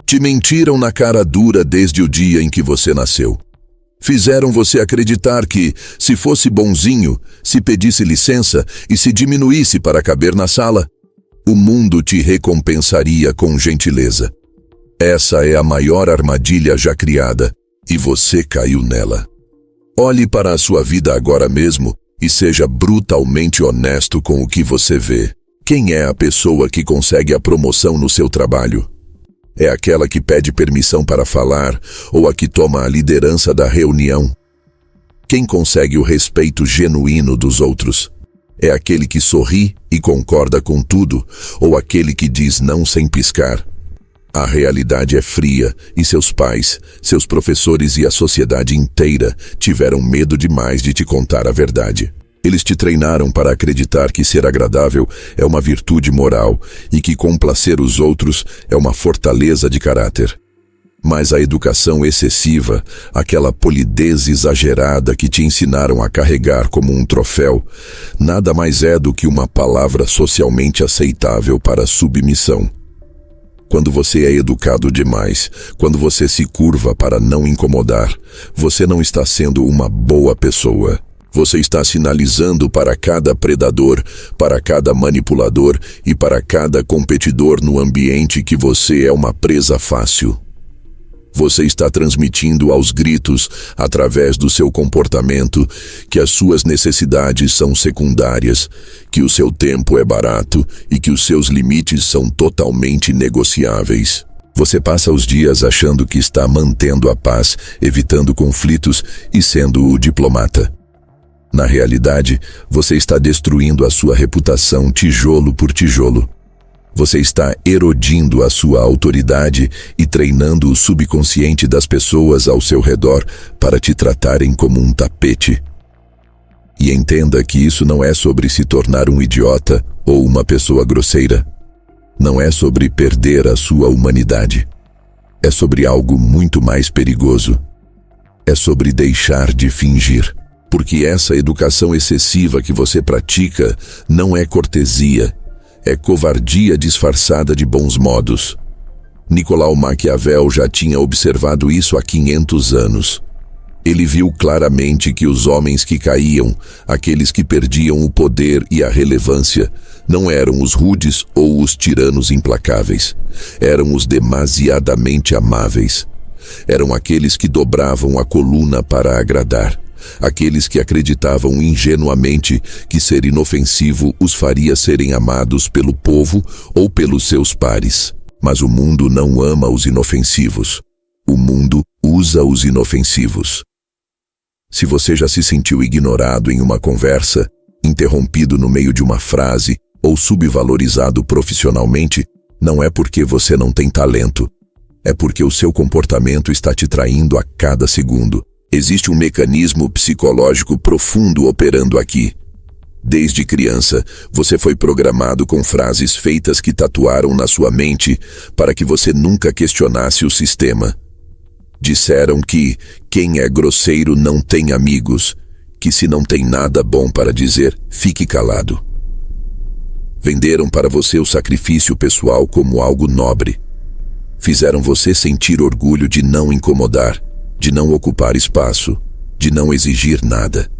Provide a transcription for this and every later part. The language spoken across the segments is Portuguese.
Te mentiram na cara dura desde o dia em que você nasceu. Fizeram você acreditar que, se fosse bonzinho, se pedisse licença e se diminuísse para caber na sala, o mundo te recompensaria com gentileza. Essa é a maior armadilha já criada, e você caiu nela. Olhe para a sua vida agora mesmo e seja brutalmente honesto com o que você vê. Quem é a pessoa que consegue a promoção no seu trabalho? É aquela que pede permissão para falar ou a que toma a liderança da reunião? Quem consegue o respeito genuíno dos outros? É aquele que sorri e concorda com tudo ou aquele que diz não sem piscar? A realidade é fria e seus pais, seus professores e a sociedade inteira tiveram medo demais de te contar a verdade. Eles te treinaram para acreditar que ser agradável é uma virtude moral e que complacer os outros é uma fortaleza de caráter. Mas a educação excessiva, aquela polidez exagerada que te ensinaram a carregar como um troféu, nada mais é do que uma palavra socialmente aceitável para submissão. Quando você é educado demais, quando você se curva para não incomodar, você não está sendo uma boa pessoa. Você está sinalizando para cada predador, para cada manipulador e para cada competidor no ambiente que você é uma presa fácil. Você está transmitindo aos gritos, através do seu comportamento, que as suas necessidades são secundárias, que o seu tempo é barato e que os seus limites são totalmente negociáveis. Você passa os dias achando que está mantendo a paz, evitando conflitos e sendo o diplomata. Na realidade, você está destruindo a sua reputação tijolo por tijolo. Você está erodindo a sua autoridade e treinando o subconsciente das pessoas ao seu redor para te tratarem como um tapete. E entenda que isso não é sobre se tornar um idiota ou uma pessoa grosseira. Não é sobre perder a sua humanidade. É sobre algo muito mais perigoso. É sobre deixar de fingir. Porque essa educação excessiva que você pratica não é cortesia, é covardia disfarçada de bons modos. Nicolau Maquiavel já tinha observado isso há 500 anos. Ele viu claramente que os homens que caíam, aqueles que perdiam o poder e a relevância, não eram os rudes ou os tiranos implacáveis, eram os demasiadamente amáveis. Eram aqueles que dobravam a coluna para agradar. Aqueles que acreditavam ingenuamente que ser inofensivo os faria serem amados pelo povo ou pelos seus pares. Mas o mundo não ama os inofensivos. O mundo usa os inofensivos. Se você já se sentiu ignorado em uma conversa, interrompido no meio de uma frase ou subvalorizado profissionalmente, não é porque você não tem talento. É porque o seu comportamento está te traindo a cada segundo. Existe um mecanismo psicológico profundo operando aqui. Desde criança, você foi programado com frases feitas que tatuaram na sua mente para que você nunca questionasse o sistema. Disseram que quem é grosseiro não tem amigos, que se não tem nada bom para dizer, fique calado. Venderam para você o sacrifício pessoal como algo nobre. Fizeram você sentir orgulho de não incomodar, de não ocupar espaço, de não exigir nada.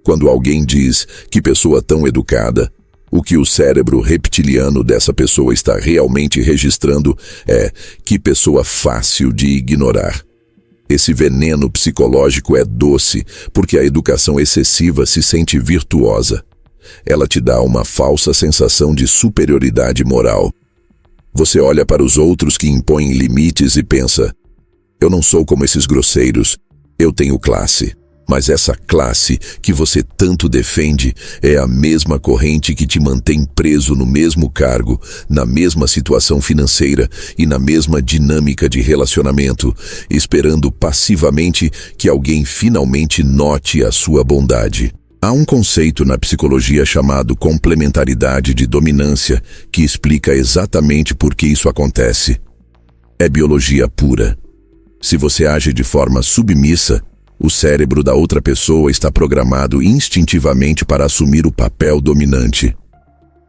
Quando alguém diz que pessoa tão educada, o que o cérebro reptiliano dessa pessoa está realmente registrando é que pessoa fácil de ignorar. Esse veneno psicológico é doce porque a educação excessiva se sente virtuosa. Ela te dá uma falsa sensação de superioridade moral. Você olha para os outros que impõem limites e pensa: eu não sou como esses grosseiros, eu tenho classe. Mas essa classe que você tanto defende é a mesma corrente que te mantém preso no mesmo cargo, na mesma situação financeira e na mesma dinâmica de relacionamento, esperando passivamente que alguém finalmente note a sua bondade. Há um conceito na psicologia chamado complementaridade de dominância que explica exatamente por que isso acontece. É biologia pura. Se você age de forma submissa, o cérebro da outra pessoa está programado instintivamente para assumir o papel dominante.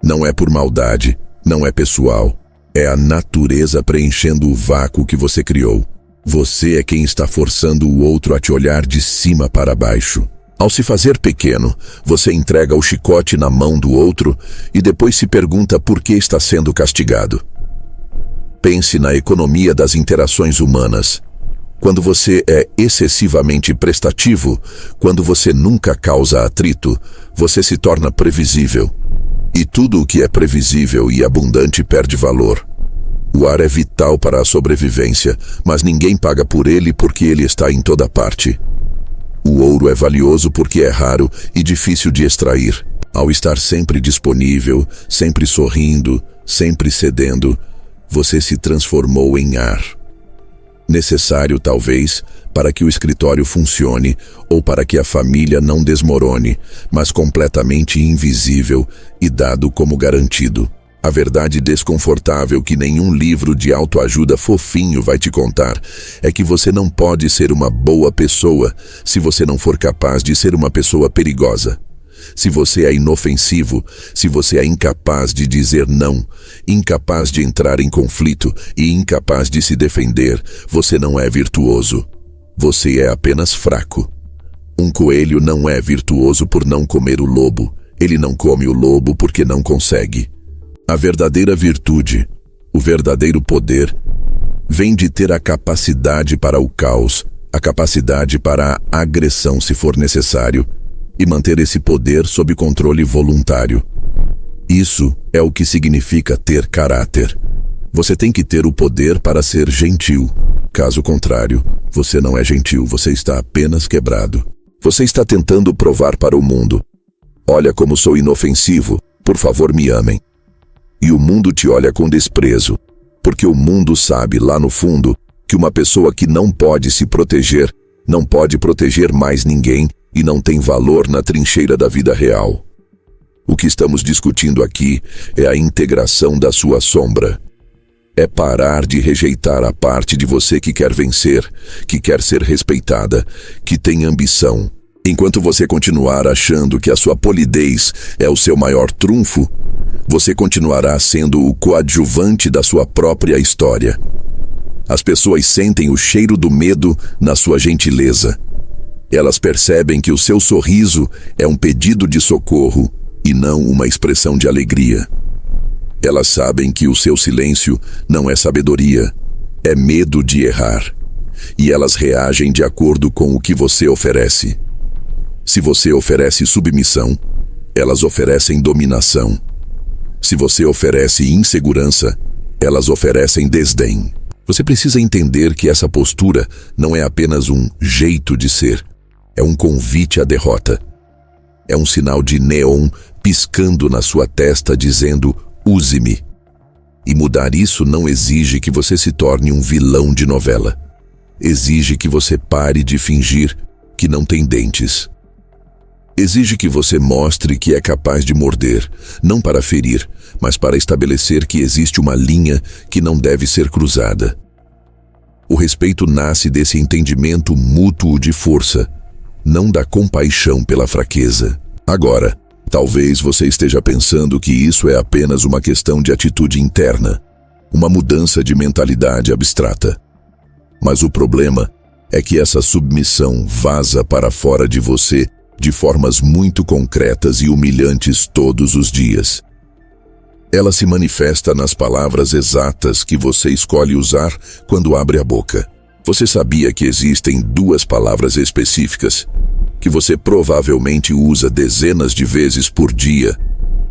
Não é por maldade, não é pessoal. É a natureza preenchendo o vácuo que você criou. Você é quem está forçando o outro a te olhar de cima para baixo. Ao se fazer pequeno, você entrega o chicote na mão do outro e depois se pergunta por que está sendo castigado. Pense na economia das interações humanas. Quando você é excessivamente prestativo, quando você nunca causa atrito, você se torna previsível. E tudo o que é previsível e abundante perde valor. O ar é vital para a sobrevivência, mas ninguém paga por ele porque ele está em toda parte. O ouro é valioso porque é raro e difícil de extrair. Ao estar sempre disponível, sempre sorrindo, sempre cedendo, você se transformou em ar. Necessário, talvez, para que o escritório funcione ou para que a família não desmorone, mas completamente invisível e dado como garantido. A verdade desconfortável que nenhum livro de autoajuda fofinho vai te contar é que você não pode ser uma boa pessoa se você não for capaz de ser uma pessoa perigosa. Se você é inofensivo, se você é incapaz de dizer não, incapaz de entrar em conflito e incapaz de se defender, você não é virtuoso. Você é apenas fraco. Um coelho não é virtuoso por não comer o lobo. Ele não come o lobo porque não consegue. A verdadeira virtude, o verdadeiro poder, vem de ter a capacidade para o caos, a capacidade para a agressão se for necessário, e manter esse poder sob controle voluntário. Isso é o que significa ter caráter. Você tem que ter o poder para ser gentil. Caso contrário, você não é gentil, você está apenas quebrado. Você está tentando provar para o mundo: olha como sou inofensivo, por favor me amem. E o mundo te olha com desprezo, porque o mundo sabe lá no fundo que uma pessoa que não pode se proteger, não pode proteger mais ninguém e não tem valor na trincheira da vida real. O que estamos discutindo aqui é a integração da sua sombra. É parar de rejeitar a parte de você que quer vencer, que quer ser respeitada, que tem ambição. Enquanto você continuar achando que a sua polidez é o seu maior trunfo, você continuará sendo o coadjuvante da sua própria história. As pessoas sentem o cheiro do medo na sua gentileza. Elas percebem que o seu sorriso é um pedido de socorro e não uma expressão de alegria. Elas sabem que o seu silêncio não é sabedoria, é medo de errar. E elas reagem de acordo com o que você oferece. Se você oferece submissão, elas oferecem dominação. Se você oferece insegurança, elas oferecem desdém. Você precisa entender que essa postura não é apenas um jeito de ser, é um convite à derrota. É um sinal de neon piscando na sua testa dizendo: use-me. E mudar isso não exige que você se torne um vilão de novela. Exige que você pare de fingir que não tem dentes. Exige que você mostre que é capaz de morder, não para ferir, mas para estabelecer que existe uma linha que não deve ser cruzada. O respeito nasce desse entendimento mútuo de força, não da compaixão pela fraqueza. Agora, talvez você esteja pensando que isso é apenas uma questão de atitude interna, uma mudança de mentalidade abstrata. Mas o problema é que essa submissão vaza para fora de você de formas muito concretas e humilhantes todos os dias. Ela se manifesta nas palavras exatas que você escolhe usar quando abre a boca. Você sabia que existem 2 palavras específicas, que você provavelmente usa dezenas de vezes por dia,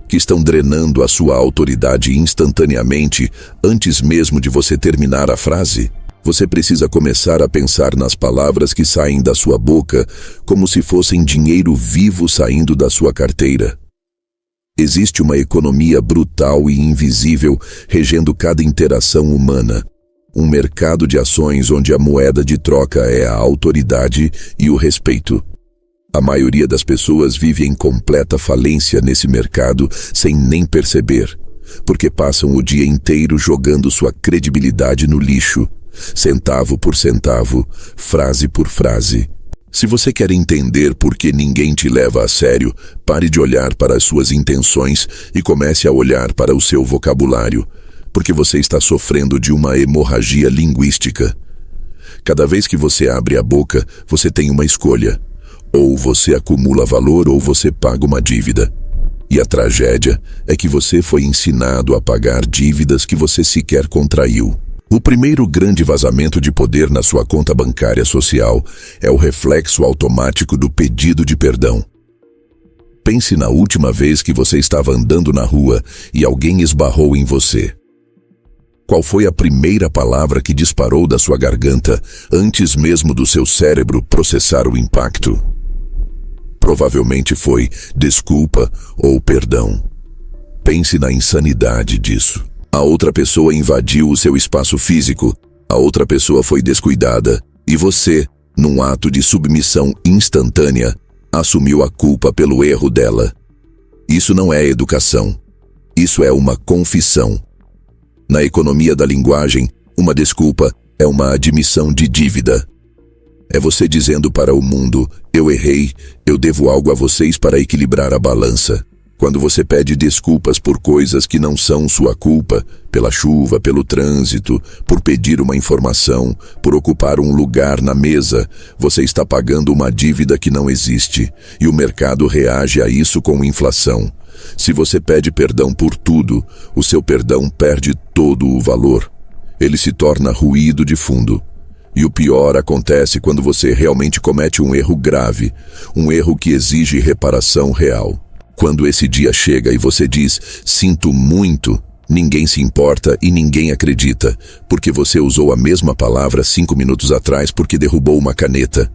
que estão drenando a sua autoridade instantaneamente antes mesmo de você terminar a frase? Você precisa começar a pensar nas palavras que saem da sua boca como se fossem dinheiro vivo saindo da sua carteira. Existe uma economia brutal e invisível regendo cada interação humana. Um mercado de ações onde a moeda de troca é a autoridade e o respeito. A maioria das pessoas vive em completa falência nesse mercado sem nem perceber, porque passam o dia inteiro jogando sua credibilidade no lixo, centavo por centavo, frase por frase. Se você quer entender por que ninguém te leva a sério, pare de olhar para as suas intenções e comece a olhar para o seu vocabulário. porque você está sofrendo de uma hemorragia linguística. Cada vez que você abre a boca, você tem uma escolha. Ou você acumula valor ou você paga uma dívida. E a tragédia é que você foi ensinado a pagar dívidas que você sequer contraiu. O primeiro grande vazamento de poder na sua conta bancária social é o reflexo automático do pedido de perdão. Pense na última vez que você estava andando na rua e alguém esbarrou em você. Qual foi a primeira palavra que disparou da sua garganta antes mesmo do seu cérebro processar o impacto? Provavelmente foi desculpa ou perdão. Pense na insanidade disso. A outra pessoa invadiu o seu espaço físico, a outra pessoa foi descuidada e você, num ato de submissão instantânea, assumiu a culpa pelo erro dela. Isso não é educação. Isso é uma confissão. Na economia da linguagem, uma desculpa é uma admissão de dívida. É você dizendo para o mundo, eu errei, eu devo algo a vocês para equilibrar a balança. Quando você pede desculpas por coisas que não são sua culpa, pela chuva, pelo trânsito, por pedir uma informação, por ocupar um lugar na mesa, você está pagando uma dívida que não existe, e o mercado reage a isso com inflação. Se você pede perdão por tudo, o seu perdão perde todo o valor. Ele se torna ruído de fundo. E o pior acontece quando você realmente comete um erro grave, um erro que exige reparação real. Quando esse dia chega e você diz, sinto muito, ninguém se importa e ninguém acredita, porque você usou a mesma palavra 5 minutos atrás porque derrubou uma caneta.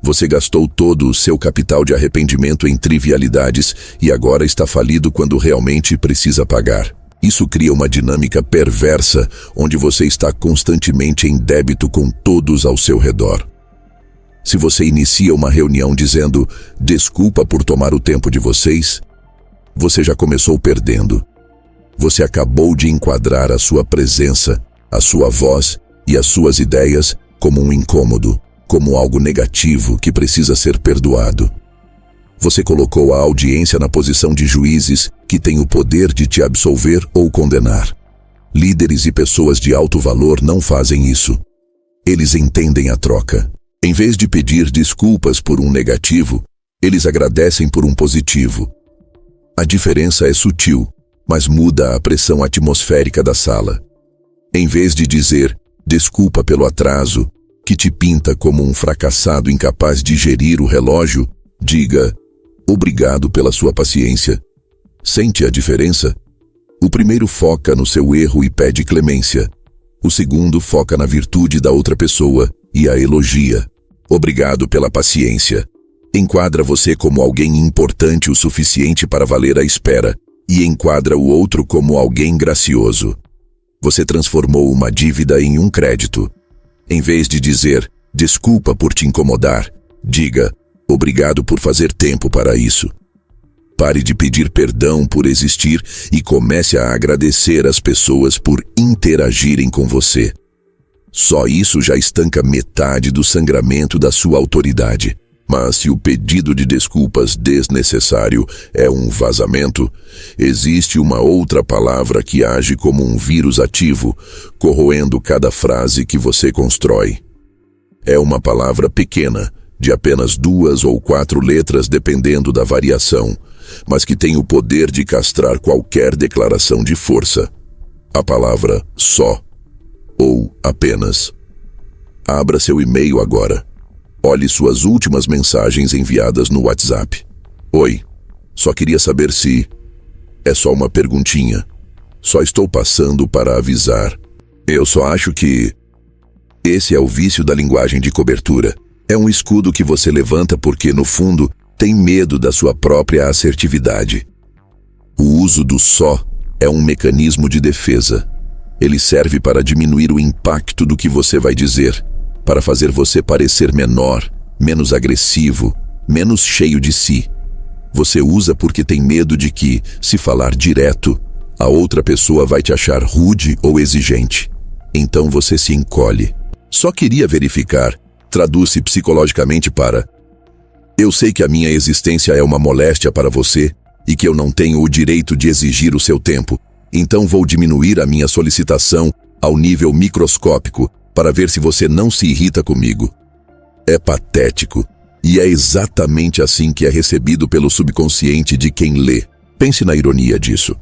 Você gastou todo o seu capital de arrependimento em trivialidades e agora está falido quando realmente precisa pagar. Isso cria uma dinâmica perversa, onde você está constantemente em débito com todos ao seu redor. Se você inicia uma reunião dizendo, desculpa por tomar o tempo de vocês, você já começou perdendo. Você acabou de enquadrar a sua presença, a sua voz e as suas ideias como um incômodo, como algo negativo que precisa ser perdoado. Você colocou a audiência na posição de juízes que têm o poder de te absolver ou condenar. Líderes e pessoas de alto valor não fazem isso. Eles entendem a troca. Em vez de pedir desculpas por um negativo, eles agradecem por um positivo. A diferença é sutil, mas muda a pressão atmosférica da sala. Em vez de dizer, desculpa pelo atraso, que te pinta como um fracassado incapaz de gerir o relógio, diga, obrigado pela sua paciência. Sente a diferença? O primeiro foca no seu erro e pede clemência. O segundo foca na virtude da outra pessoa e a elogia. Obrigado pela paciência. Enquadra você como alguém importante o suficiente para valer a espera e enquadra o outro como alguém gracioso. Você transformou uma dívida em um crédito. Em vez de dizer, desculpa por te incomodar, diga, obrigado por fazer tempo para isso. Pare de pedir perdão por existir e comece a agradecer as pessoas por interagirem com você. Só isso já estanca metade do sangramento da sua autoridade. Mas se o pedido de desculpas desnecessário é um vazamento, existe uma outra palavra que age como um vírus ativo, corroendo cada frase que você constrói. É uma palavra pequena, de apenas 2 ou 4 letras dependendo da variação, mas que tem o poder de castrar qualquer declaração de força. A palavra só ou apenas. Abra seu e-mail agora. Olhe suas últimas mensagens enviadas no WhatsApp. Oi, só queria saber se... É só uma perguntinha. Só estou passando para avisar. Eu só acho que... Esse é o vício da linguagem de cobertura. É um escudo que você levanta porque, no fundo, tem medo da sua própria assertividade. O uso do só é um mecanismo de defesa. Ele serve para diminuir o impacto do que você vai dizer, para fazer você parecer menor, menos agressivo, menos cheio de si. Você usa porque tem medo de que, se falar direto, a outra pessoa vai te achar rude ou exigente. Então você se encolhe. Só queria verificar. Traduz-se psicologicamente para: eu sei que a minha existência é uma moléstia para você e que eu não tenho o direito de exigir o seu tempo, Então vou diminuir a minha solicitação ao nível microscópico para ver se você não se irrita comigo. É patético, e é exatamente assim que é recebido pelo subconsciente de quem lê. Pense na ironia disso.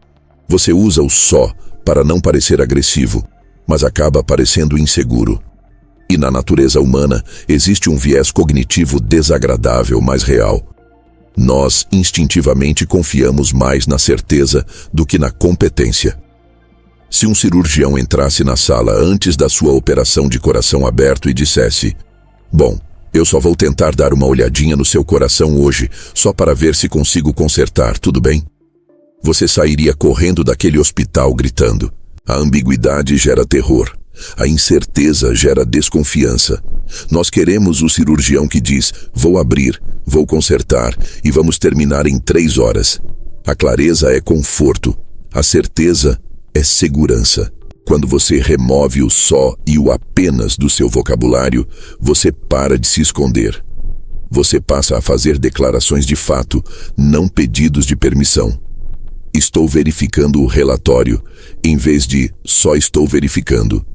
Você usa o só para não parecer agressivo, mas acaba parecendo inseguro. E na natureza humana existe um viés cognitivo desagradável, mas real. Nós instintivamente confiamos mais na certeza do que na competência. Se um cirurgião entrasse na sala antes da sua operação de coração aberto e dissesse: "Bom, eu só vou tentar dar uma olhadinha no seu coração hoje, só para ver se consigo consertar, tudo bem?" Você sairia correndo daquele hospital gritando. A ambiguidade gera terror. A incerteza gera desconfiança. Nós queremos o cirurgião que diz: "Vou abrir, vou consertar e vamos terminar em 3 horas." A clareza é conforto. A certeza é segurança. Quando você remove o só e o apenas do seu vocabulário, você para de se esconder. Você passa a fazer declarações de fato, não pedidos de permissão. Estou verificando o relatório, em vez de só estou verificando.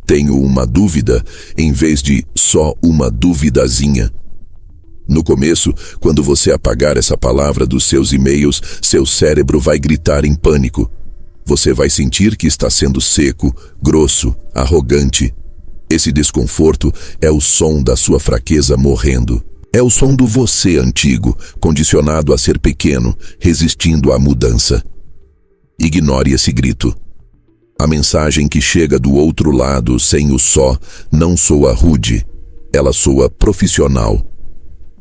Tenho uma dúvida, em vez de só uma duvidazinha. No começo, quando você apagar essa palavra dos seus e-mails, seu cérebro vai gritar em pânico. Você vai sentir que está sendo seco, grosso, arrogante. Esse desconforto é o som da sua fraqueza morrendo. É o som do você antigo, condicionado a ser pequeno, resistindo à mudança. Ignore esse grito. A mensagem que chega do outro lado sem o só não soa rude, ela soa profissional.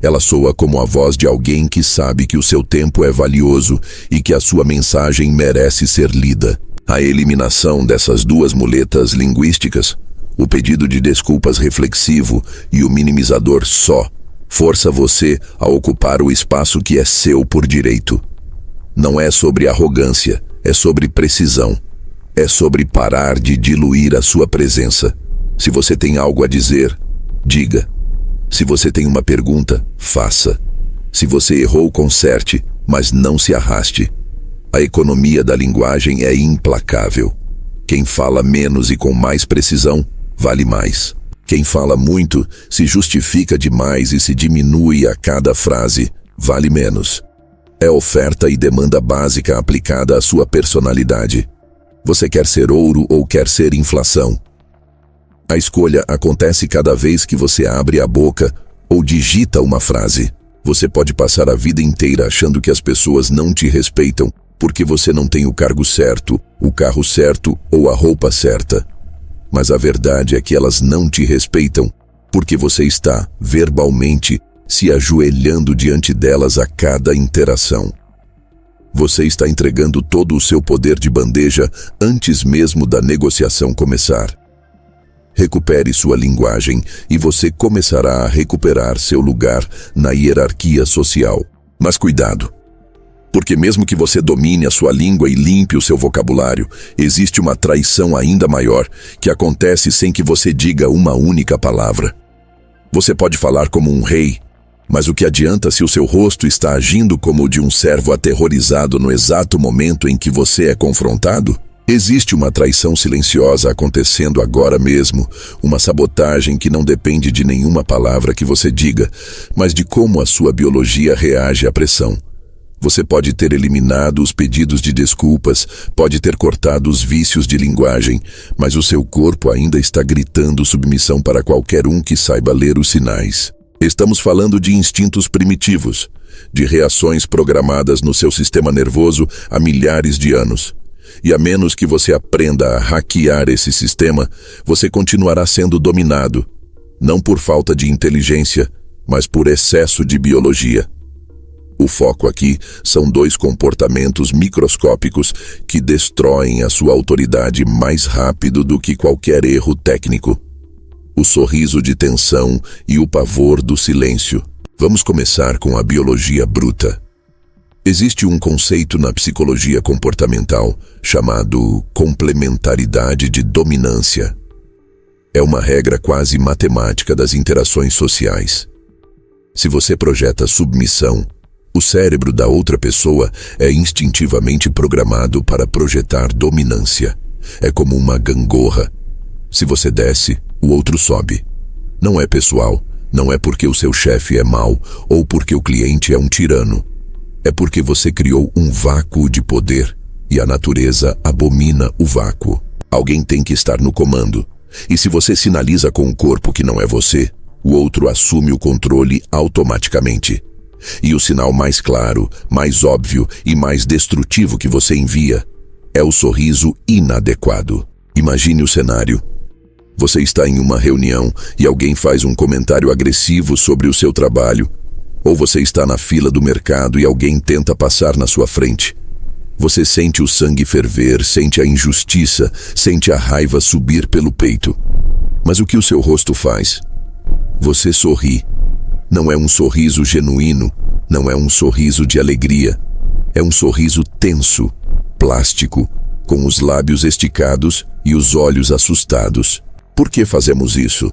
Ela soa como a voz de alguém que sabe que o seu tempo é valioso e que a sua mensagem merece ser lida. A eliminação dessas duas muletas linguísticas, o pedido de desculpas reflexivo e o minimizador só, força você a ocupar o espaço que é seu por direito. Não é sobre arrogância, é sobre precisão. É sobre parar de diluir a sua presença. Se você tem algo a dizer, diga. Se você tem uma pergunta, faça. Se você errou, conserte, mas não se arraste. A economia da linguagem é implacável. Quem fala menos e com mais precisão, vale mais. Quem fala muito, se justifica demais e se diminui a cada frase, vale menos. É oferta e demanda básica aplicada à sua personalidade. Você quer ser ouro ou quer ser inflação? A escolha acontece cada vez que você abre a boca ou digita uma frase. Você pode passar a vida inteira achando que as pessoas não te respeitam porque você não tem o cargo certo, o carro certo ou a roupa certa. Mas a verdade é que elas não te respeitam porque você está, verbalmente, se ajoelhando diante delas a cada interação. Você está entregando todo o seu poder de bandeja antes mesmo da negociação começar. Recupere sua linguagem e você começará a recuperar seu lugar na hierarquia social. Mas cuidado, porque mesmo que você domine a sua língua e limpe o seu vocabulário, existe uma traição ainda maior que acontece sem que você diga uma única palavra. Você pode falar como um rei, mas o que adianta se o seu rosto está agindo como o de um servo aterrorizado no exato momento em que você é confrontado? Existe uma traição silenciosa acontecendo agora mesmo, uma sabotagem que não depende de nenhuma palavra que você diga, mas de como a sua biologia reage à pressão. Você pode ter eliminado os pedidos de desculpas, pode ter cortado os vícios de linguagem, mas o seu corpo ainda está gritando submissão para qualquer um que saiba ler os sinais. Estamos falando de instintos primitivos, de reações programadas no seu sistema nervoso há milhares de anos. E a menos que você aprenda a hackear esse sistema, você continuará sendo dominado, não por falta de inteligência, mas por excesso de biologia. O foco aqui são 2 comportamentos microscópicos que destroem a sua autoridade mais rápido do que qualquer erro técnico. O sorriso de tensão e o pavor do silêncio. Vamos começar com a biologia bruta. Existe um conceito na psicologia comportamental chamado complementaridade de dominância. É uma regra quase matemática das interações sociais. Se você projeta submissão, O cérebro da outra pessoa é instintivamente programado para projetar dominância. É como uma gangorra. Se você desce, o outro sobe. Não é pessoal, não é porque o seu chefe é mau ou porque o cliente é um tirano. É porque você criou um vácuo de poder e a natureza abomina o vácuo. Alguém tem que estar no comando. E se você sinaliza com o corpo que não é você, o outro assume o controle automaticamente. E o sinal mais claro, mais óbvio e mais destrutivo que você envia é o sorriso inadequado. Imagine o cenário. Você está em uma reunião e alguém faz um comentário agressivo sobre o seu trabalho. Ou você está na fila do mercado e alguém tenta passar na sua frente. Você sente o sangue ferver, sente a injustiça, sente a raiva subir pelo peito. Mas o que o seu rosto faz? Você sorri. Não é um sorriso genuíno, não é um sorriso de alegria. É um sorriso tenso, plástico, com os lábios esticados e os olhos assustados. Por que fazemos isso?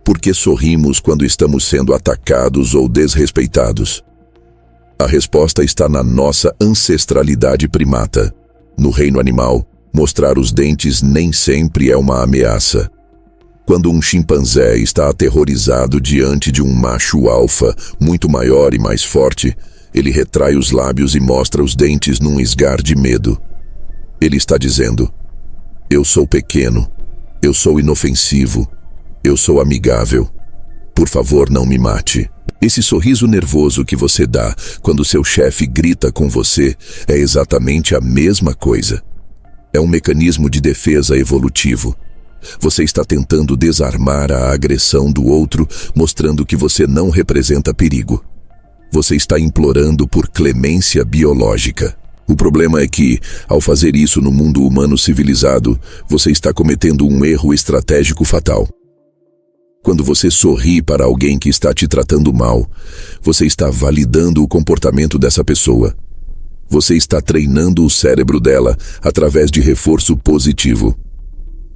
Porque sorrimos quando estamos sendo atacados ou desrespeitados. A resposta está na nossa ancestralidade primata. No reino animal, mostrar os dentes nem sempre é uma ameaça. Quando um chimpanzé está aterrorizado diante de um macho alfa muito maior e mais forte, ele retrai os lábios e mostra os dentes num esgar de medo. Ele está dizendo: eu sou pequeno, eu sou inofensivo, eu sou amigável. Por favor, não me mate. Esse sorriso nervoso que você dá quando seu chefe grita com você é exatamente a mesma coisa. É um mecanismo de defesa evolutivo. Você está tentando desarmar a agressão do outro, mostrando que você não representa perigo. Você está implorando por clemência biológica. O problema é que, ao fazer isso no mundo humano civilizado, você está cometendo um erro estratégico fatal. Quando você sorri para alguém que está te tratando mal, você está validando o comportamento dessa pessoa. Você está treinando o cérebro dela através de reforço positivo.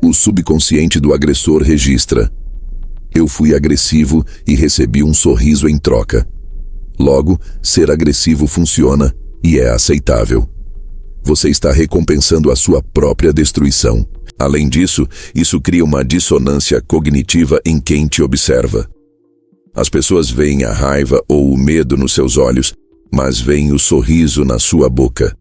O subconsciente do agressor registra: eu fui agressivo e recebi um sorriso em troca. Logo, ser agressivo funciona e é aceitável. Você está recompensando a sua própria destruição. Além disso, isso cria uma dissonância cognitiva em quem te observa. As pessoas veem a raiva ou o medo nos seus olhos, mas veem o sorriso na sua boca.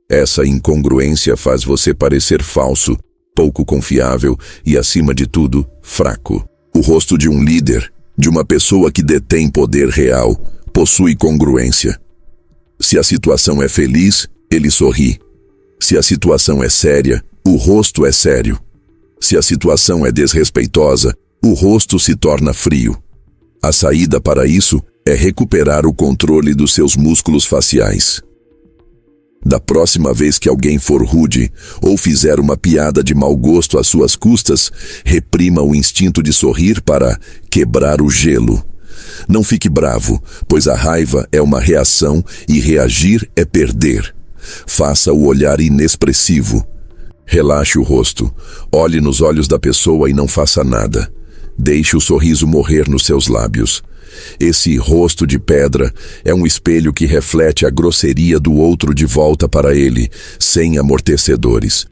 Essa incongruência faz você parecer falso, pouco confiável e, acima de tudo, fraco. O rosto de um líder, de uma pessoa que detém poder real, possui congruência. Se a situação é feliz, ele sorri. Se a situação é séria, o rosto é sério. Se a situação é desrespeitosa, o rosto se torna frio. A saída para isso é recuperar o controle dos seus músculos faciais. Da próxima vez que alguém for rude ou fizer uma piada de mau gosto às suas custas, reprima o instinto de sorrir para quebrar o gelo. Não fique bravo, pois a raiva é uma reação e reagir é perder. Faça o olhar inexpressivo. Relaxe o rosto, olhe nos olhos da pessoa e não faça nada. Deixe o sorriso morrer nos seus lábios. Esse rosto de pedra é um espelho que reflete a grosseria do outro de volta para ele, sem amortecedores.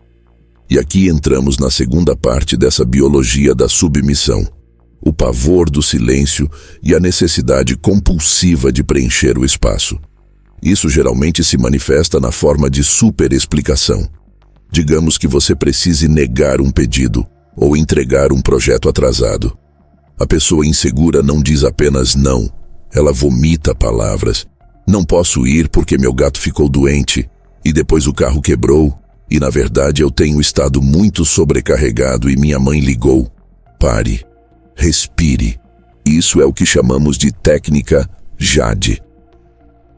E aqui entramos na segunda parte dessa biologia da submissão. O pavor do silêncio e a necessidade compulsiva de preencher o espaço. Isso geralmente se manifesta na forma de superexplicação. Digamos que você precise negar um pedido ou entregar um projeto atrasado. A pessoa insegura não diz apenas não, ela vomita palavras. Não posso ir porque meu gato ficou doente, e depois o carro quebrou, e na verdade eu tenho estado muito sobrecarregado e minha mãe ligou. Pare, respire. Isso é o que chamamos de técnica JAD.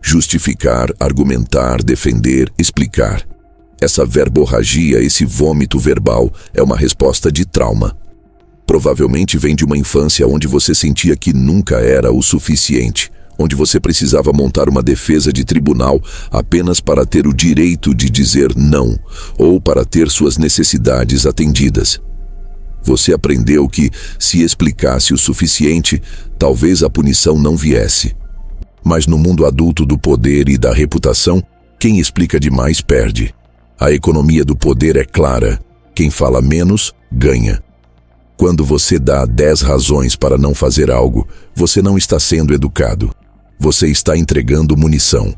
Justificar, argumentar, defender, explicar. Essa verborragia, esse vômito verbal, é uma resposta de trauma. Provavelmente vem de uma infância onde você sentia que nunca era o suficiente, onde você precisava montar uma defesa de tribunal apenas para ter o direito de dizer não, ou para ter suas necessidades atendidas. Você aprendeu que, se explicasse o suficiente, talvez a punição não viesse. Mas no mundo adulto do poder e da reputação, quem explica demais perde. A economia do poder é clara. Quem fala menos, ganha. Quando você dá 10 razões para não fazer algo, você não está sendo educado. Você está entregando munição.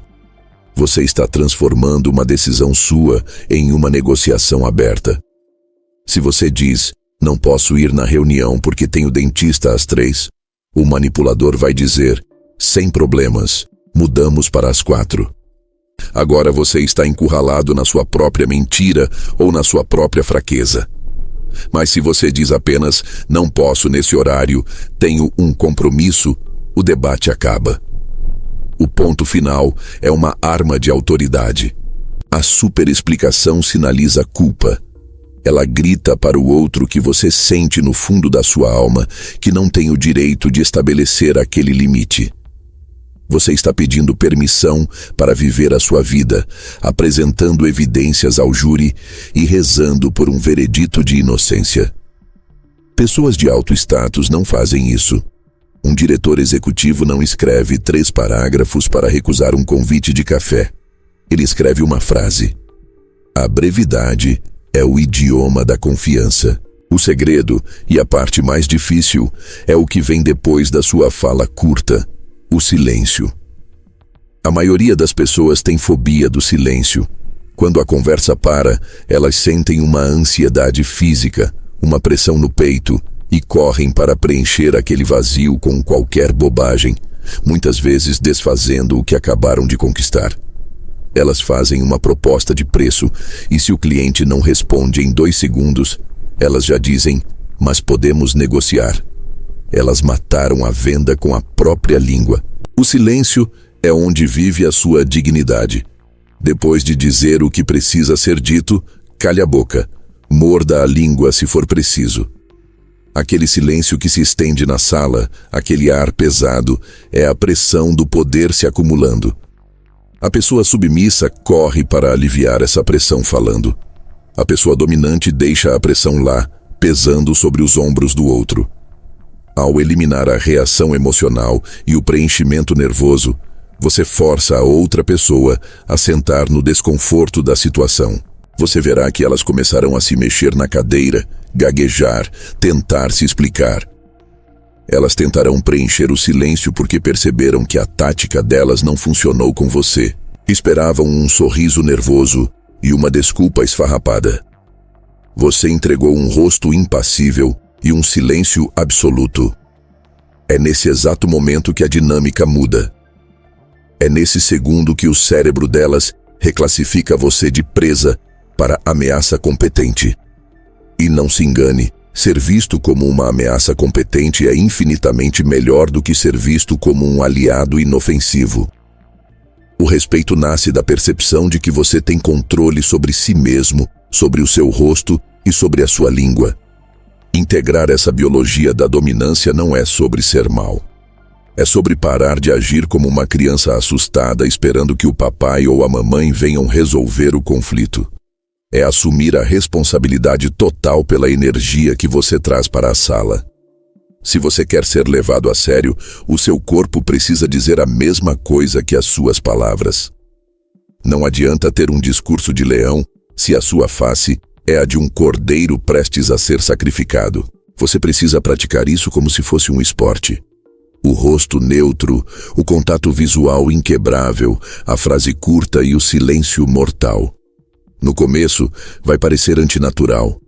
Você está transformando uma decisão sua em uma negociação aberta. Se você diz, não posso ir na reunião porque tenho dentista às 3, o manipulador vai dizer, sem problemas, mudamos para as 4. Agora você está encurralado na sua própria mentira ou na sua própria fraqueza. Mas se você diz apenas, não posso nesse horário, tenho um compromisso, o debate acaba. O ponto final é uma arma de autoridade. A superexplicação sinaliza culpa. Ela grita para o outro que você sente no fundo da sua alma que não tem o direito de estabelecer aquele limite. Você está pedindo permissão para viver a sua vida, apresentando evidências ao júri e rezando por um veredito de inocência. Pessoas de alto status não fazem isso. Um diretor executivo não escreve 3 parágrafos para recusar um convite de café. Ele escreve uma frase. A brevidade é o idioma da confiança. O segredo, e a parte mais difícil, é o que vem depois da sua fala curta. O silêncio. A maioria das pessoas tem fobia do silêncio. Quando a conversa para, elas sentem uma ansiedade física, uma pressão no peito e correm para preencher aquele vazio com qualquer bobagem, muitas vezes desfazendo o que acabaram de conquistar. Elas fazem uma proposta de preço e se o cliente não responde em 2 segundos, elas já dizem, mas podemos negociar. Elas mataram a venda com a própria língua. O silêncio é onde vive a sua dignidade. Depois de dizer o que precisa ser dito, calhe a boca, morda a língua se for preciso. Aquele silêncio que se estende na sala, aquele ar pesado, é a pressão do poder se acumulando. A pessoa submissa corre para aliviar essa pressão falando. A pessoa dominante deixa a pressão lá, pesando sobre os ombros do outro. Ao eliminar a reação emocional e o preenchimento nervoso, você força a outra pessoa a sentar no desconforto da situação. Você verá que elas começarão a se mexer na cadeira, gaguejar, tentar se explicar. Elas tentarão preencher o silêncio porque perceberam que a tática delas não funcionou com você. Esperavam um sorriso nervoso e uma desculpa esfarrapada. Você entregou um rosto impassível e um silêncio absoluto. É nesse exato momento que a dinâmica muda. É nesse segundo que o cérebro delas reclassifica você de presa para ameaça competente. E não se engane, ser visto como uma ameaça competente é infinitamente melhor do que ser visto como um aliado inofensivo. O respeito nasce da percepção de que você tem controle sobre si mesmo, sobre o seu rosto e sobre a sua língua. Integrar essa biologia da dominância não é sobre ser mau. É sobre parar de agir como uma criança assustada esperando que o papai ou a mamãe venham resolver o conflito. É assumir a responsabilidade total pela energia que você traz para a sala. Se você quer ser levado a sério, o seu corpo precisa dizer a mesma coisa que as suas palavras. Não adianta ter um discurso de leão se a sua face é a de um cordeiro prestes a ser sacrificado. Você precisa praticar isso como se fosse um esporte. O rosto neutro, o contato visual inquebrável, a frase curta e o silêncio mortal. No começo, vai parecer antinatural.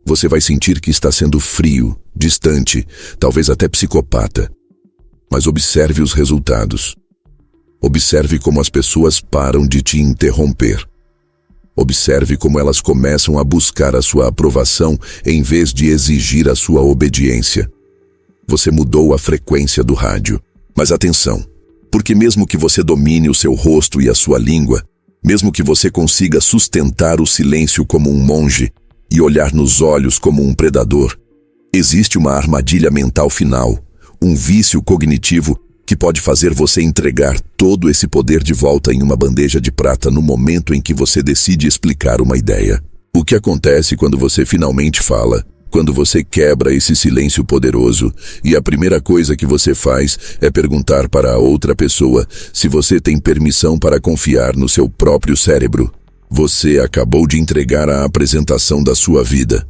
Você vai sentir que está sendo frio, distante, talvez até psicopata. Mas observe os resultados. Observe como as pessoas param de te interromper. Observe como elas começam a buscar a sua aprovação em vez de exigir a sua obediência. Você mudou a frequência do rádio. Mas atenção, porque mesmo que você domine o seu rosto e a sua língua, mesmo que você consiga sustentar o silêncio como um monge e olhar nos olhos como um predador, existe uma armadilha mental final, um vício cognitivo que pode fazer você entregar todo esse poder de volta em uma bandeja de prata no momento em que você decide explicar uma ideia. O que acontece quando você finalmente fala, Quando você quebra esse silêncio poderoso e a primeira coisa que você faz é perguntar para a outra pessoa se você tem permissão para confiar no seu próprio cérebro, você acabou de entregar a apresentação da sua vida.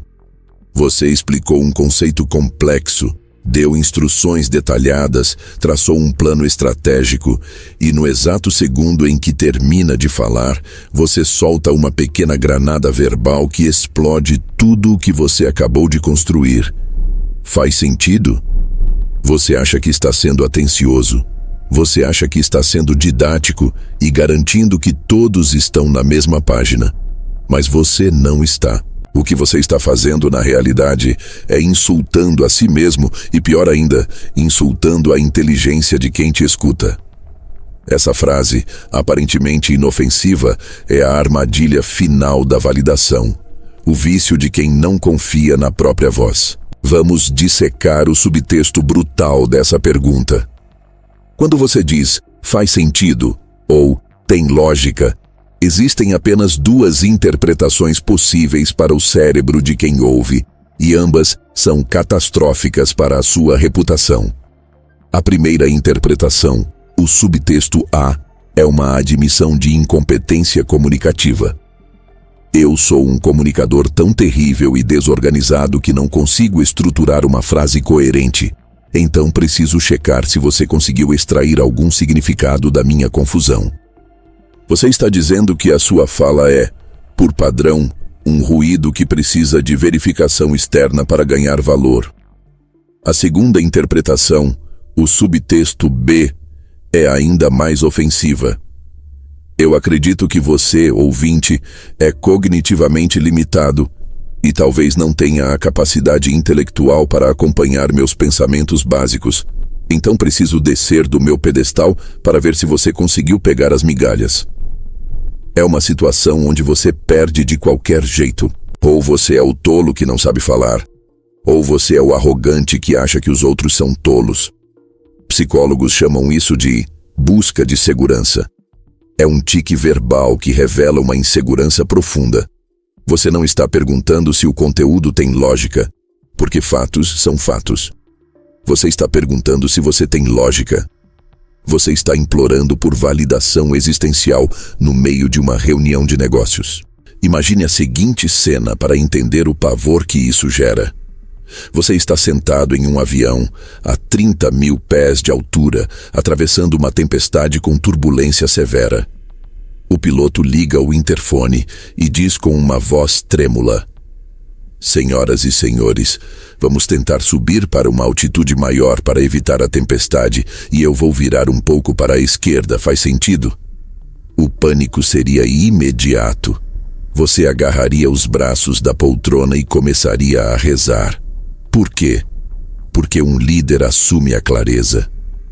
Você explicou um conceito complexo, deu instruções detalhadas, traçou um plano estratégico e no exato segundo em que termina de falar, você solta uma pequena granada verbal que explode tudo o que você acabou de construir. Faz sentido? Você acha que está sendo atencioso? Você acha que está sendo didático e garantindo que todos estão na mesma página. Mas você não está. O que você está fazendo na realidade é insultando a si mesmo e, pior ainda, insultando a inteligência de quem te escuta. Essa frase, aparentemente inofensiva, é a armadilha final da validação, o vício de quem não confia na própria voz. Vamos dissecar o subtexto brutal dessa pergunta. Quando você diz "faz sentido" ou "tem lógica", existem apenas duas interpretações possíveis para o cérebro de quem ouve, e ambas são catastróficas para a sua reputação. A primeira interpretação, o subtexto A, é uma admissão de incompetência comunicativa. Eu sou um comunicador tão terrível e desorganizado que não consigo estruturar uma frase coerente. Então preciso checar se você conseguiu extrair algum significado da minha confusão. Você está dizendo que a sua fala é, por padrão, um ruído que precisa de verificação externa para ganhar valor. A segunda interpretação, o subtexto B, é ainda mais ofensiva. Eu acredito que você, ouvinte, é cognitivamente limitado e talvez não tenha a capacidade intelectual para acompanhar meus pensamentos básicos. Então preciso descer do meu pedestal para ver se você conseguiu pegar as migalhas. É uma situação onde você perde de qualquer jeito. Ou você é o tolo que não sabe falar, ou você é o arrogante que acha que os outros são tolos. Psicólogos chamam isso de busca de segurança. É um tique verbal que revela uma insegurança profunda. Você não está perguntando se o conteúdo tem lógica, porque fatos são fatos. Você está perguntando se você tem lógica. Você está implorando por validação existencial no meio de uma reunião de negócios. Imagine a seguinte cena para entender o pavor que isso gera. Você está sentado em um avião a 30.000 pés de altura, atravessando uma tempestade com turbulência severa. O piloto liga o interfone e diz com uma voz trêmula: "Senhoras e senhores, vamos tentar subir para uma altitude maior para evitar a tempestade e eu vou virar um pouco para a esquerda, faz sentido?" O pânico seria imediato. Você agarraria os braços da poltrona e começaria a rezar. Por quê? Porque um líder assume a clareza.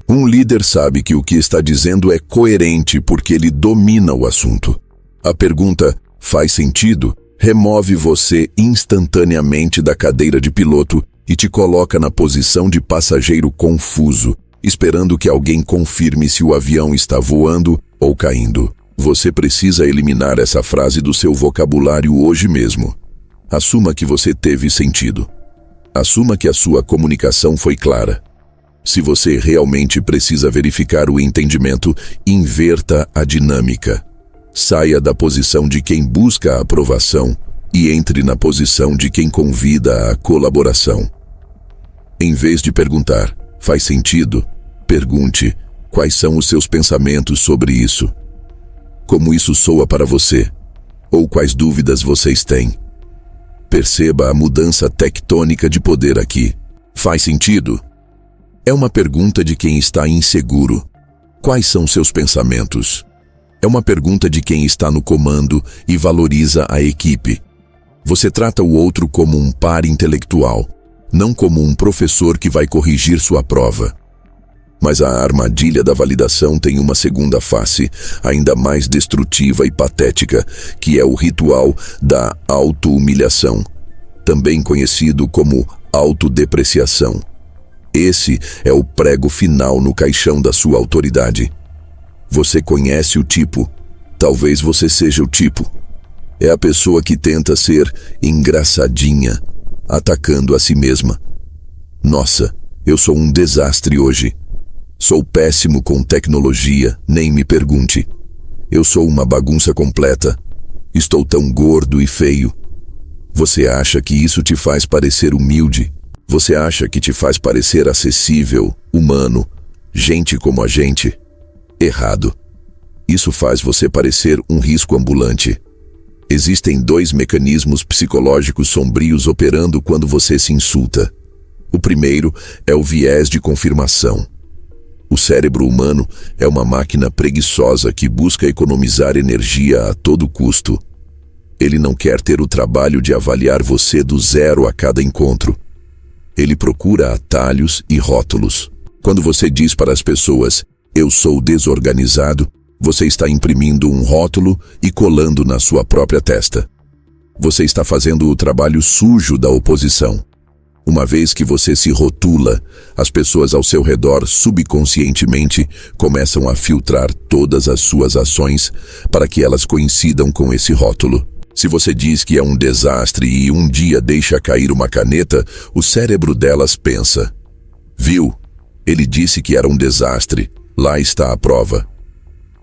Um líder sabe que o que está dizendo é coerente porque ele domina o assunto. A pergunta "faz sentido?" remove você instantaneamente da cadeira de piloto e te coloca na posição de passageiro confuso, esperando que alguém confirme se o avião está voando ou caindo. Você precisa eliminar essa frase do seu vocabulário hoje mesmo. Assuma que você teve sentido. Assuma que a sua comunicação foi clara. Se você realmente precisa verificar o entendimento, inverta a dinâmica. Saia da posição de quem busca a aprovação e entre na posição de quem convida à colaboração. Em vez de perguntar "faz sentido?", pergunte quais são os seus pensamentos sobre isso. Como isso soa para você? Ou quais dúvidas vocês têm? Perceba a mudança tectônica de poder aqui. Faz sentido? É uma pergunta de quem está inseguro. Quais são seus pensamentos? É uma pergunta de quem está no comando e valoriza a equipe. Você trata o outro como um par intelectual, não como um professor que vai corrigir sua prova. Mas a armadilha da validação tem uma segunda face, ainda mais destrutiva e patética, que é o ritual da auto-humilhação, também conhecido como autodepreciação. Esse é o prego final no caixão da sua autoridade. Você conhece o tipo, talvez você seja o tipo. É a pessoa que tenta ser engraçadinha, atacando a si mesma. Nossa, eu sou um desastre hoje. Sou péssimo com tecnologia, nem me pergunte. Eu sou uma bagunça completa. Estou tão gordo e feio. Você acha que isso te faz parecer humilde? Você acha que te faz parecer acessível, humano, gente como a gente? Errado. Isso faz você parecer um risco ambulante. Existem 2 mecanismos psicológicos sombrios operando quando você se insulta. O primeiro é o viés de confirmação. O cérebro humano é uma máquina preguiçosa que busca economizar energia a todo custo. Ele não quer ter o trabalho de avaliar você do zero a cada encontro. Ele procura atalhos e rótulos. Quando você diz para as pessoas, eu sou desorganizado, você está imprimindo um rótulo e colando na sua própria testa. Você está fazendo o trabalho sujo da oposição. Uma vez que você se rotula, as pessoas ao seu redor subconscientemente começam a filtrar todas as suas ações para que elas coincidam com esse rótulo. Se você diz que é um desastre e um dia deixa cair uma caneta, o cérebro delas pensa: viu? Ele disse que era um desastre, lá está a prova.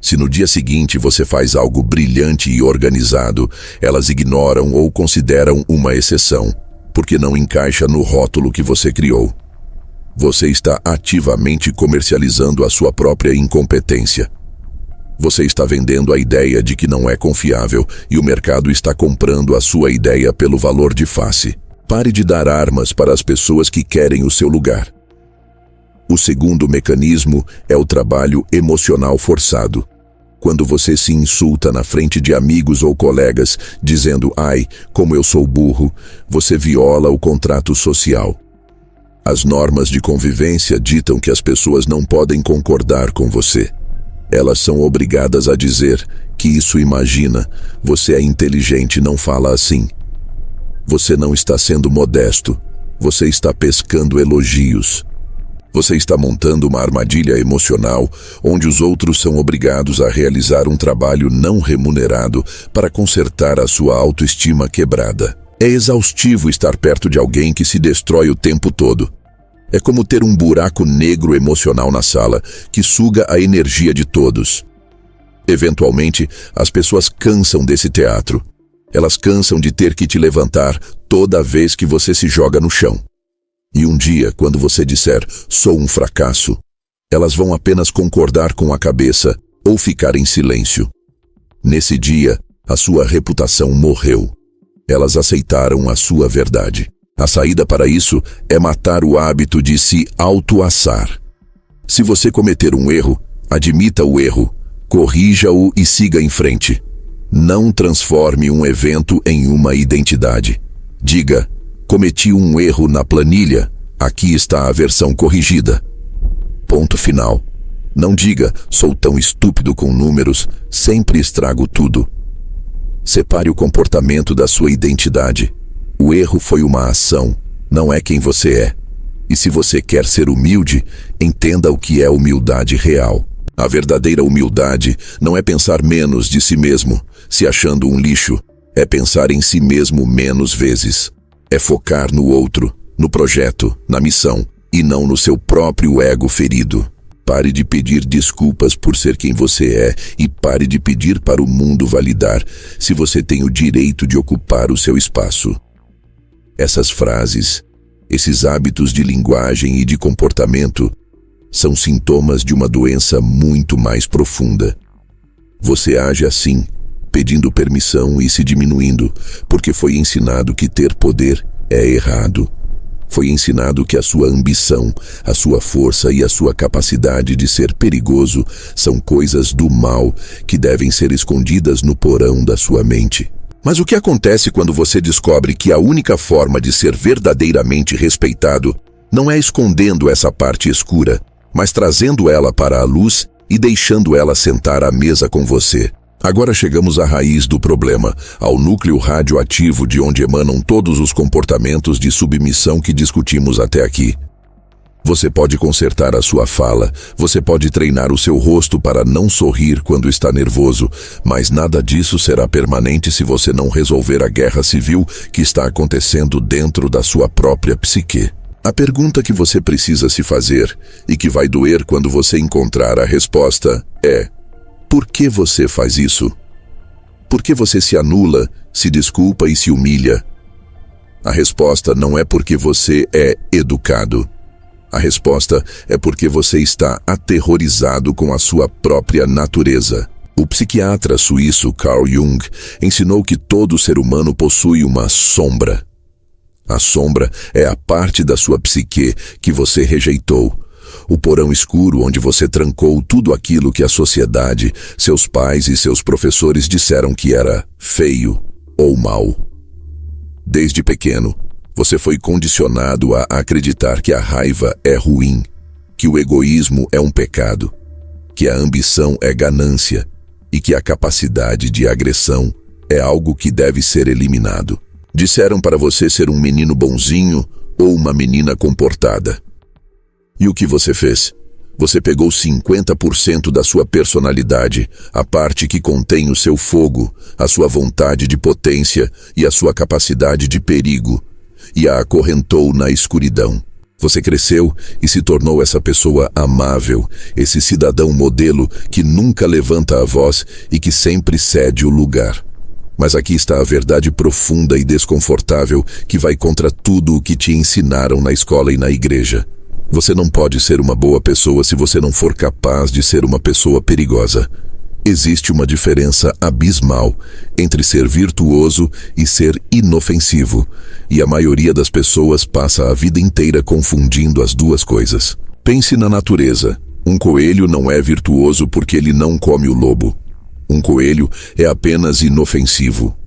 Se no dia seguinte você faz algo brilhante e organizado, elas ignoram ou consideram uma exceção, porque não encaixa no rótulo que você criou. Você está ativamente comercializando a sua própria incompetência. Você está vendendo a ideia de que não é confiável e o mercado está comprando a sua ideia pelo valor de face. Pare de dar armas para as pessoas que querem o seu lugar. O segundo mecanismo é o trabalho emocional forçado. Quando você se insulta na frente de amigos ou colegas, dizendo, ai, como eu sou burro, você viola o contrato social. As normas de convivência ditam que as pessoas não podem concordar com você. Elas são obrigadas a dizer que isso imagina, você é inteligente, não fala assim. Você não está sendo modesto, você está pescando elogios. Você está montando uma armadilha emocional onde os outros são obrigados a realizar um trabalho não remunerado para consertar a sua autoestima quebrada. É exaustivo estar perto de alguém que se destrói o tempo todo. É como ter um buraco negro emocional na sala que suga a energia de todos. Eventualmente, as pessoas cansam desse teatro. Elas cansam de ter que te levantar toda vez que você se joga no chão. E um dia, quando você disser, sou um fracasso, elas vão apenas concordar com a cabeça ou ficar em silêncio. Nesse dia, a sua reputação morreu. Elas aceitaram a sua verdade. A saída para isso é matar o hábito de se auto-assar. Se você cometer um erro, admita o erro, corrija-o e siga em frente. Não transforme um evento em uma identidade. Diga, cometi um erro na planilha, aqui está a versão corrigida. Ponto final. Não diga, sou tão estúpido com números, sempre estrago tudo. Separe o comportamento da sua identidade. O erro foi uma ação, não é quem você é. E se você quer ser humilde, entenda o que é humildade real. A verdadeira humildade não é pensar menos de si mesmo, se achando um lixo. É pensar em si mesmo menos vezes. É focar no outro, no projeto, na missão, e não no seu próprio ego ferido. Pare de pedir desculpas por ser quem você é e pare de pedir para o mundo validar se você tem o direito de ocupar o seu espaço. Essas frases, esses hábitos de linguagem e de comportamento são sintomas de uma doença muito mais profunda. Você age assim, pedindo permissão e se diminuindo, porque foi ensinado que ter poder é errado. Foi ensinado que a sua ambição, a sua força e a sua capacidade de ser perigoso são coisas do mal que devem ser escondidas no porão da sua mente. Mas o que acontece quando você descobre que a única forma de ser verdadeiramente respeitado não é escondendo essa parte escura, mas trazendo ela para a luz e deixando ela sentar à mesa com você? Agora chegamos à raiz do problema, ao núcleo radioativo de onde emanam todos os comportamentos de submissão que discutimos até aqui. Você pode consertar a sua fala, você pode treinar o seu rosto para não sorrir quando está nervoso, mas nada disso será permanente se você não resolver a guerra civil que está acontecendo dentro da sua própria psique. A pergunta que você precisa se fazer, e que vai doer quando você encontrar a resposta, é: por que você faz isso? Por que você se anula, se desculpa e se humilha? A resposta não é porque você é educado. A resposta é porque você está aterrorizado com a sua própria natureza. O psiquiatra suíço Carl Jung ensinou que todo ser humano possui uma sombra. A sombra é a parte da sua psique que você rejeitou. O porão escuro onde você trancou tudo aquilo que a sociedade, seus pais e seus professores disseram que era feio ou mal. Desde pequeno, você foi condicionado a acreditar que a raiva é ruim, que o egoísmo é um pecado, que a ambição é ganância e que a capacidade de agressão é algo que deve ser eliminado. Disseram para você ser um menino bonzinho ou uma menina comportada. E o que você fez? Você pegou 50% da sua personalidade, a parte que contém o seu fogo, a sua vontade de potência e a sua capacidade de perigo, e a acorrentou na escuridão. Você cresceu e se tornou essa pessoa amável, esse cidadão modelo que nunca levanta a voz e que sempre cede o lugar. Mas aqui está a verdade profunda e desconfortável que vai contra tudo o que te ensinaram na escola e na igreja. Você não pode ser uma boa pessoa se você não for capaz de ser uma pessoa perigosa. Existe uma diferença abismal entre ser virtuoso e ser inofensivo, e a maioria das pessoas passa a vida inteira confundindo as duas coisas. Pense na natureza. Um coelho não é virtuoso porque ele não come o lobo. Um coelho é apenas inofensivo.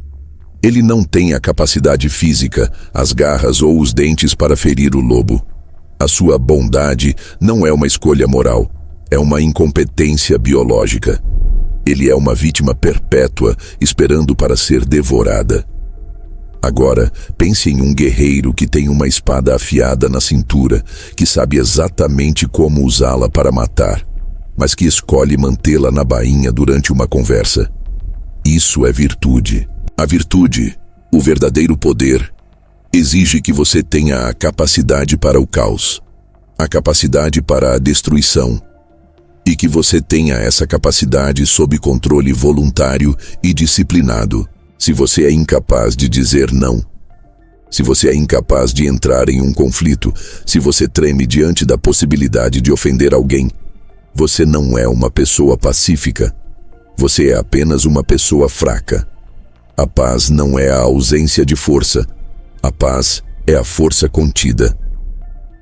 Ele não tem a capacidade física, as garras ou os dentes para ferir o lobo. A sua bondade não é uma escolha moral, é uma incompetência biológica. Ele é uma vítima perpétua, esperando para ser devorada. Agora, pense em um guerreiro que tem uma espada afiada na cintura, que sabe exatamente como usá-la para matar, mas que escolhe mantê-la na bainha durante uma conversa. Isso é virtude. A virtude, o verdadeiro poder, exige que você tenha a capacidade para o caos, a capacidade para a destruição, e que você tenha essa capacidade sob controle voluntário e disciplinado. Se você é incapaz de dizer não, se você é incapaz de entrar em um conflito, se você treme diante da possibilidade de ofender alguém, você não é uma pessoa pacífica. Você é apenas uma pessoa fraca. A paz não é a ausência de força. A paz é a força contida.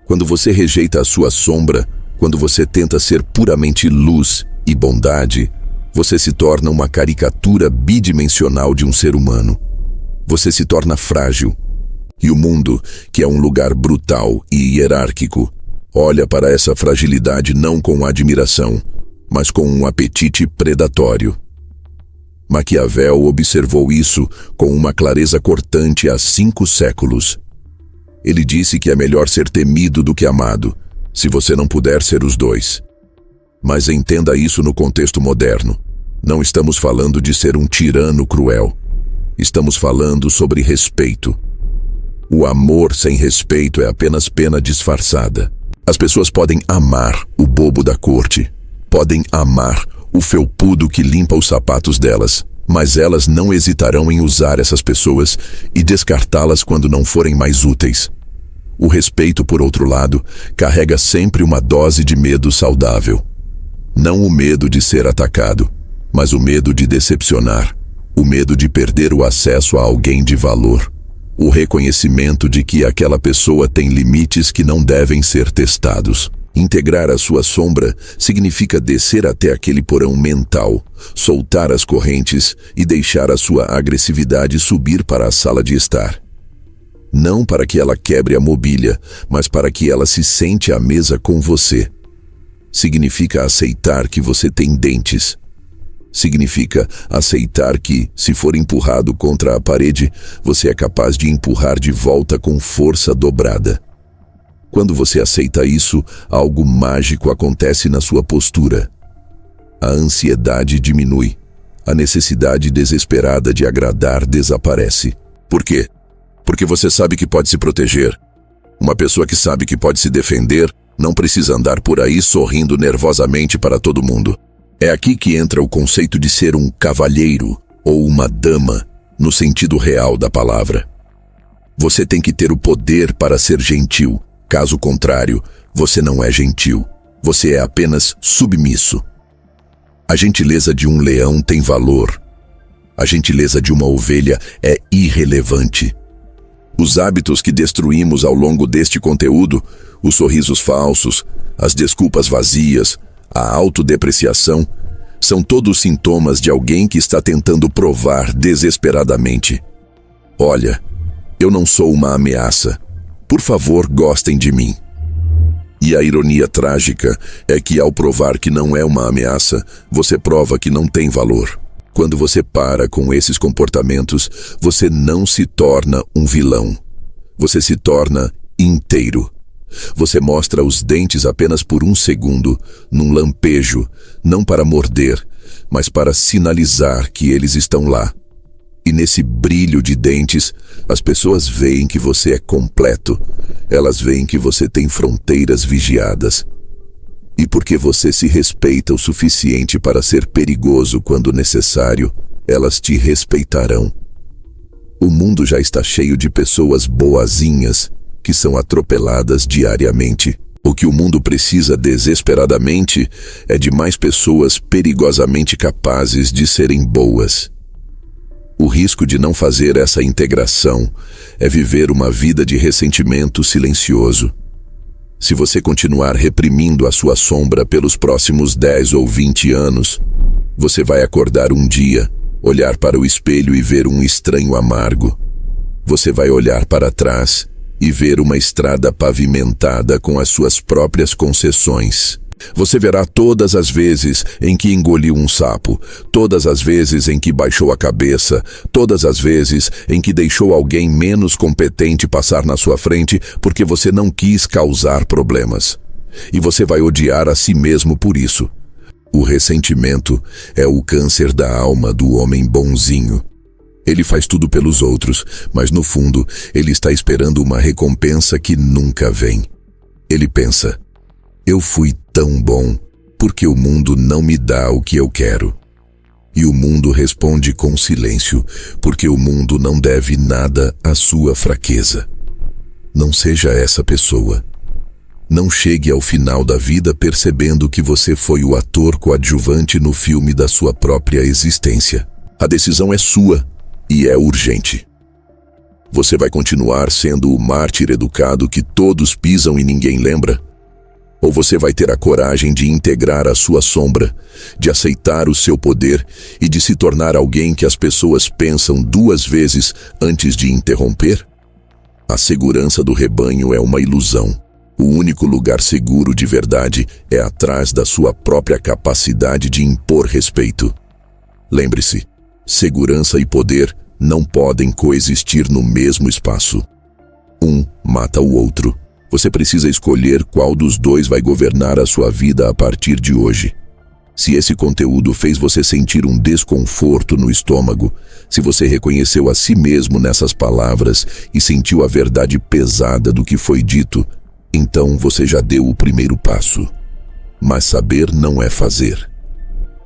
Quando você rejeita a sua sombra, quando você tenta ser puramente luz e bondade, você se torna uma caricatura bidimensional de um ser humano. Você se torna frágil. E o mundo, que é um lugar brutal e hierárquico, olha para essa fragilidade não com admiração, mas com um apetite predatório. Maquiavel observou isso com uma clareza cortante há 5 séculos. Ele disse que é melhor ser temido do que amado, se você não puder ser os dois. Mas entenda isso no contexto moderno. Não estamos falando de ser um tirano cruel. Estamos falando sobre respeito. O amor sem respeito é apenas pena disfarçada. As pessoas podem amar o bobo da corte, podem amar o felpudo que limpa os sapatos delas, mas elas não hesitarão em usar essas pessoas e descartá-las quando não forem mais úteis. O respeito, por outro lado, carrega sempre uma dose de medo saudável. Não o medo de ser atacado, mas o medo de decepcionar, o medo de perder o acesso a alguém de valor, o reconhecimento de que aquela pessoa tem limites que não devem ser testados. Integrar a sua sombra significa descer até aquele porão mental, soltar as correntes e deixar a sua agressividade subir para a sala de estar. Não para que ela quebre a mobília, mas para que ela se sente à mesa com você. Significa aceitar que você tem dentes. Significa aceitar que, se for empurrado contra a parede, você é capaz de empurrar de volta com força dobrada. Quando você aceita isso, algo mágico acontece na sua postura. A ansiedade diminui. A necessidade desesperada de agradar desaparece. Por quê? Porque você sabe que pode se proteger. Uma pessoa que sabe que pode se defender não precisa andar por aí sorrindo nervosamente para todo mundo. É aqui que entra o conceito de ser um cavalheiro ou uma dama, no sentido real da palavra. Você tem que ter o poder para ser gentil. Caso contrário, você não é gentil. Você é apenas submisso. A gentileza de um leão tem valor. A gentileza de uma ovelha é irrelevante. Os hábitos que destruímos ao longo deste conteúdo, os sorrisos falsos, as desculpas vazias, a autodepreciação, são todos sintomas de alguém que está tentando provar desesperadamente: olha, eu não sou uma ameaça. Por favor, gostem de mim. E a ironia trágica é que, ao provar que não é uma ameaça, você prova que não tem valor. Quando você para com esses comportamentos, você não se torna um vilão. Você se torna inteiro. Você mostra os dentes apenas por um segundo, num lampejo, não para morder, mas para sinalizar que eles estão lá. E nesse brilho de dentes, as pessoas veem que você é completo. Elas veem que você tem fronteiras vigiadas. E porque você se respeita o suficiente para ser perigoso quando necessário, elas te respeitarão. O mundo já está cheio de pessoas boazinhas que são atropeladas diariamente. O que o mundo precisa desesperadamente é de mais pessoas perigosamente capazes de serem boas. O risco de não fazer essa integração é viver uma vida de ressentimento silencioso. Se você continuar reprimindo a sua sombra pelos próximos 10 ou 20 anos, você vai acordar um dia, olhar para o espelho e ver um estranho amargo. Você vai olhar para trás e ver uma estrada pavimentada com as suas próprias concessões. Você verá todas as vezes em que engoliu um sapo, todas as vezes em que baixou a cabeça, todas as vezes em que deixou alguém menos competente passar na sua frente porque você não quis causar problemas. E você vai odiar a si mesmo por isso. O ressentimento é o câncer da alma do homem bonzinho. Ele faz tudo pelos outros, mas no fundo ele está esperando uma recompensa que nunca vem. Ele pensa: eu fui tão bom, porque o mundo não me dá o que eu quero. E o mundo responde com silêncio, porque o mundo não deve nada à sua fraqueza. Não seja essa pessoa. Não chegue ao final da vida percebendo que você foi o ator coadjuvante no filme da sua própria existência. A decisão é sua e é urgente. Você vai continuar sendo o mártir educado que todos pisam e ninguém lembra? Ou você vai ter a coragem de integrar a sua sombra, de aceitar o seu poder e de se tornar alguém que as pessoas pensam 2 vezes antes de interromper? A segurança do rebanho é uma ilusão. O único lugar seguro de verdade é atrás da sua própria capacidade de impor respeito. Lembre-se, segurança e poder não podem coexistir no mesmo espaço. Um mata o outro. Você precisa escolher qual dos dois vai governar a sua vida a partir de hoje. Se esse conteúdo fez você sentir um desconforto no estômago, se você reconheceu a si mesmo nessas palavras e sentiu a verdade pesada do que foi dito, então você já deu o primeiro passo. Mas saber não é fazer.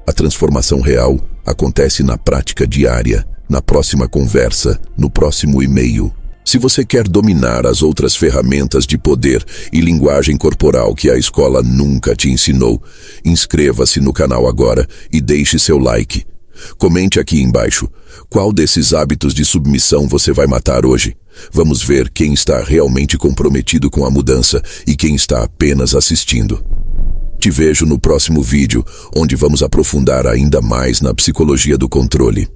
A transformação real acontece na prática diária, na próxima conversa, no próximo e-mail. Se você quer dominar as outras ferramentas de poder e linguagem corporal que a escola nunca te ensinou, inscreva-se no canal agora e deixe seu like. Comente aqui embaixo qual desses hábitos de submissão você vai matar hoje. Vamos ver quem está realmente comprometido com a mudança e quem está apenas assistindo. Te vejo no próximo vídeo, onde vamos aprofundar ainda mais na psicologia do controle.